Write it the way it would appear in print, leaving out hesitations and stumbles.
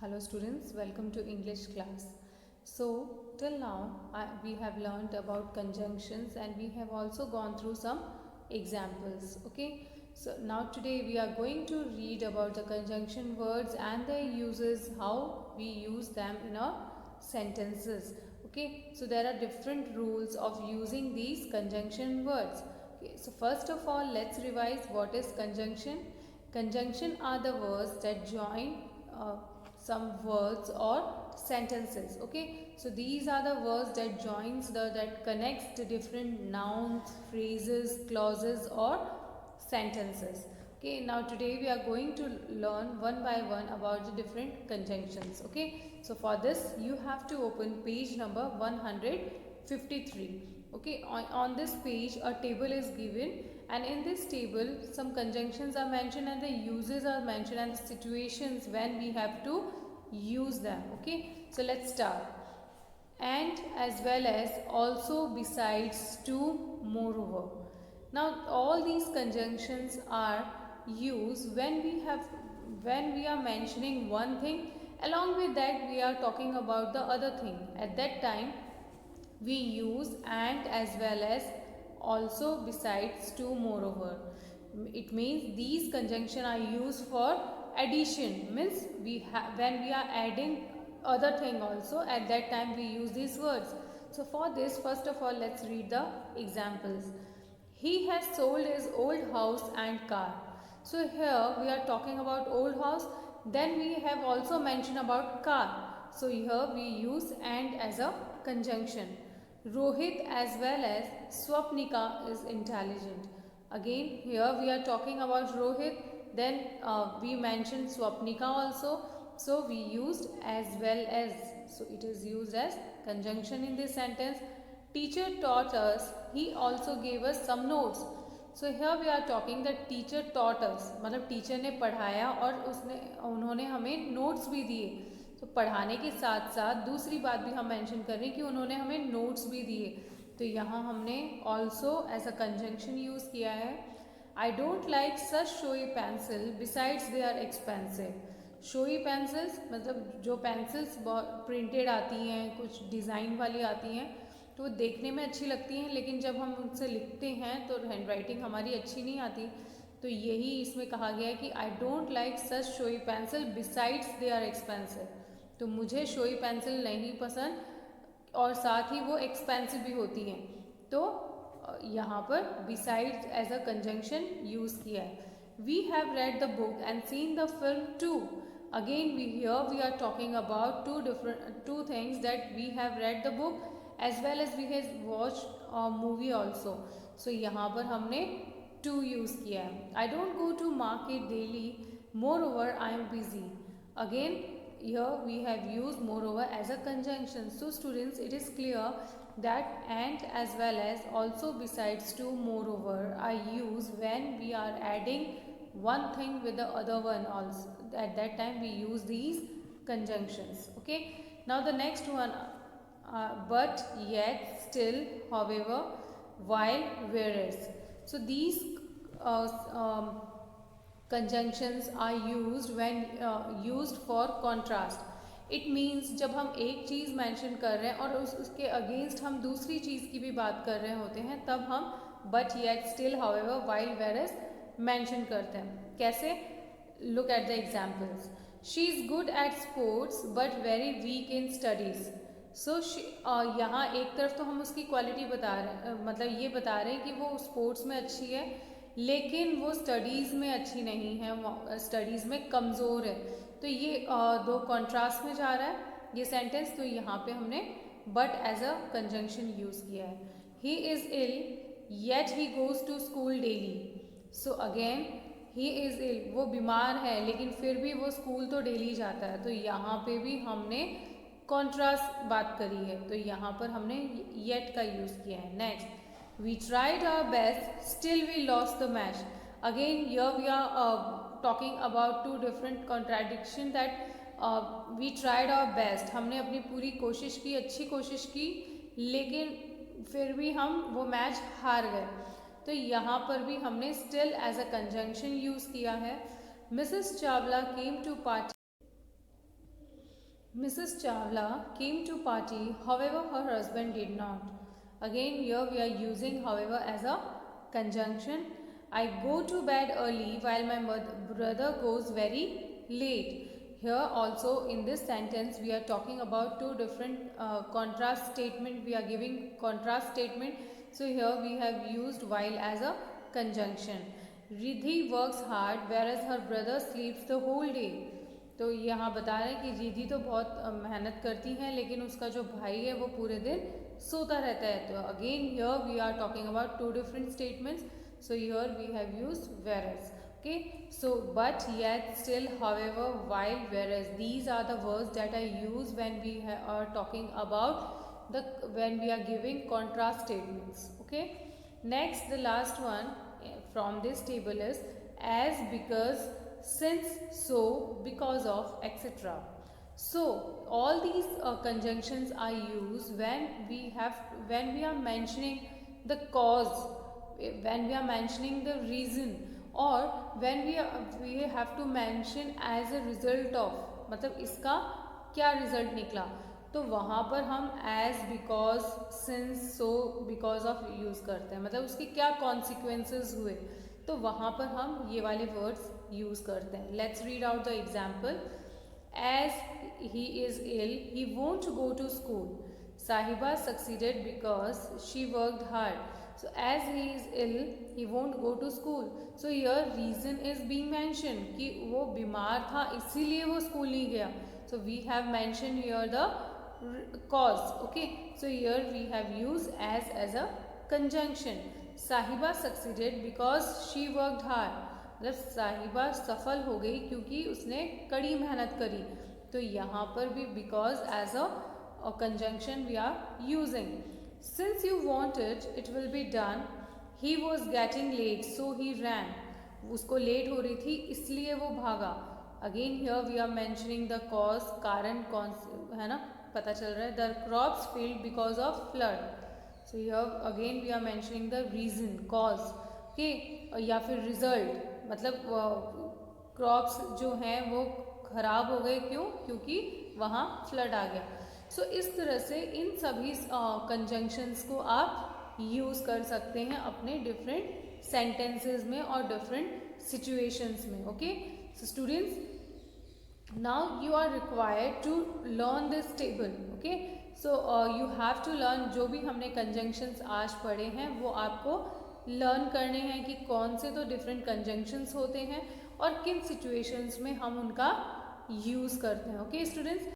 Hello students, welcome to English class. So till now we have learned about conjunctions and we have also gone through some examples. Okay, so now today we are going to read about the conjunction words and their uses, how we use them in our sentences. Okay, so there are different rules of using these conjunction words. Okay, so first of all, let's revise what is conjunction. Conjunction are the words that join some words or sentences. Okay, so these are the words that that connects the different nouns, phrases, clauses or sentences. Okay, now today we are going to learn one by one about the different conjunctions. Okay, so for this you have to open page number 153. Okay, on this page a table is given, and in this table some conjunctions are mentioned and the uses are mentioned and the situations when we have to use them. Okay, so let's start. And, as well as, also, besides, to, moreover. Now all these conjunctions are used when we are mentioning one thing, along with that we are talking about the other thing. At that time we use and, as well as, also, besides, to, moreover. It means these conjunctions are used for addition, means when we are adding other thing also, at that time we use these words. So for this, first of all, let's read the examples. He has sold his old house and car. So here we are talking about old house, then we have also mentioned about car. So here we use and as a conjunction. Rohit as well as Swapnika is intelligent. Again here we are talking about Rohit, then we mentioned Swapnika also. So we used as well as. So it is used as conjunction in this sentence. Teacher taught us, he also gave us some notes. So here we are talking that teacher taught us, मतलब teacher ने पढ़ाया और उन्होंने हमें notes भी दिए. तो पढ़ाने के साथ साथ दूसरी बात भी हम मेंशन कर रहे हैं कि उन्होंने हमें नोट्स भी दिए. तो यहाँ हमने also as a conjunction use किया है. I don't like such showy pencil besides they are expensive. Showy pencils मतलब जो पेंसिल्स प्रिंटेड आती हैं, कुछ डिज़ाइन वाली आती हैं, तो वो देखने में अच्छी लगती हैं, लेकिन जब हम उनसे लिखते हैं तो हैंड राइटिंग हमारी अच्छी नहीं आती. तो यही इसमें कहा गया है कि I don't like such showy pencil besides they are expensive. तो मुझे शोई पेंसिल नहीं पसंद और साथ ही वो एक्सपेंसिव भी होती हैं. तो यहाँ पर besides as a conjunction use किया है. We have read the book and seen the film too. Again we are talking about two things, that we have read the book as well as we have watched a movie also. So यहाँ पर हमने to use किया है. I don't go to market daily, moreover I am busy. Again here we have used moreover as a conjunction. So students, it is clear that and, as well as, also, besides, to, moreover are used when we are adding one thing with the other one also. At that time we use these conjunctions. Okay, now the next one, but, yet, still, however, while, whereas. So these uh, um, conjunctions are used when used for contrast. It means जब हम एक चीज़ mention कर रहे हैं और उसके against हम दूसरी चीज़ की भी बात कर रहे होते हैं, तब हम but, yet, still, however, while, whereas mention करते हैं. कैसे? Look at the examples. She is good at sports but very weak in studies. So यहाँ एक तरफ तो हम उसकी क्वालिटी बता रहे हैं, मतलब ये बता रहे हैं कि वो स्पोर्ट्स में अच्छी है, लेकिन वो स्टडीज़ में अच्छी नहीं है, स्टडीज़ में कमज़ोर है. तो ये दो कॉन्ट्रास्ट में जा रहा है ये सेंटेंस. तो यहाँ पे हमने but as a conjunction use किया है. He is ill yet he goes to school daily. So again he is ill, वो बीमार है लेकिन फिर भी वो स्कूल तो डेली जाता है. तो यहाँ पे भी हमने कॉन्ट्रास्ट बात करी है, तो यहाँ पर हमने येट का यूज़ किया है. Next, we tried our best, still we lost the match. Again here we are talking about two different contradiction, that we tried our best, हमने अपनी पूरी कोशिश की, अच्छी कोशिश की, लेकिन फिर भी हम वो मैच हार गए. तो यहाँ पर भी हमने still as a conjunction use किया है. Mrs. Chawla came to party. Mrs. Chawla came to party, however her husband did not. Again here we are using however as a conjunction. I go to bed early while my brother goes very late. Here also in this sentence we are talking about two different contrast statement. We are giving contrast statement. So here we have used while as a conjunction. Riddhi works hard whereas her brother sleeps the whole day. तो यहाँ बता रहे हैं कि रिद्धि तो बहुत मेहनत करती हैं लेकिन उसका जो भाई है वो पूरे दिन सोता रहता है. तो again here we are talking about two different statements. So here we have used whereas. Okay, so but yet still however while whereas, these are the words that are used when we are talking about when we are giving contrast statements. Okay, next the last one from this table is as, because, since, so, because of, etc. So all these conjunctions are used when we are mentioning the cause, when we are mentioning the reason, और when we have to mention as a result of, मतलब इसका क्या result निकला, तो वहाँ पर हम as, because, since, so, because of use करते हैं. मतलब उसके क्या consequences हुए, तो वहाँ पर हम ये वाले वर्ड्स यूज़ करते हैं. Let's read out the example. As he is ill he won't go to school. Sahiba succeeded because she worked hard. So as he is ill, he won't go to school. So here reason is being mentioned कि वो बीमार था इसीलिए वो school नहीं गया. So we have mentioned here the cause. Okay. So here we have used as a conjunction. साहिबा succeeded because she worked hard. मतलब साहिबा सफल हो गई क्योंकि उसने कड़ी मेहनत करी. तो यहाँ पर भी because as a conjunction we are using. Since you want it, it will be done. He was getting late, so he ran. उसको लेट हो रही थी इसलिए वो भागा. Again here we are mentioning the cause, कारण कौन है ना, पता चल रहा है. The crops failed because of flood. So here again we are mentioning the reason, cause. Okay, या फिर result, मतलब crops जो हैं वो खराब हो गए. क्यों? क्योंकि वहाँ फ्लड आ गया. सो इस तरह से इन सभी कंजंक्शंस को आप यूज़ कर सकते हैं अपने डिफरेंट सेंटेंसेस में और डिफरेंट सिचुएशंस में. Okay, so students, now you are required to learn this table. Okay, so you have to learn जो भी हमने कंजंक्शंस आज पढ़े हैं वो आपको लर्न करने हैं कि कौन से तो डिफरेंट कंजंक्शंस होते हैं और किन सिचुएशंस में हम उनका यूज़ करते हैं. Okay students.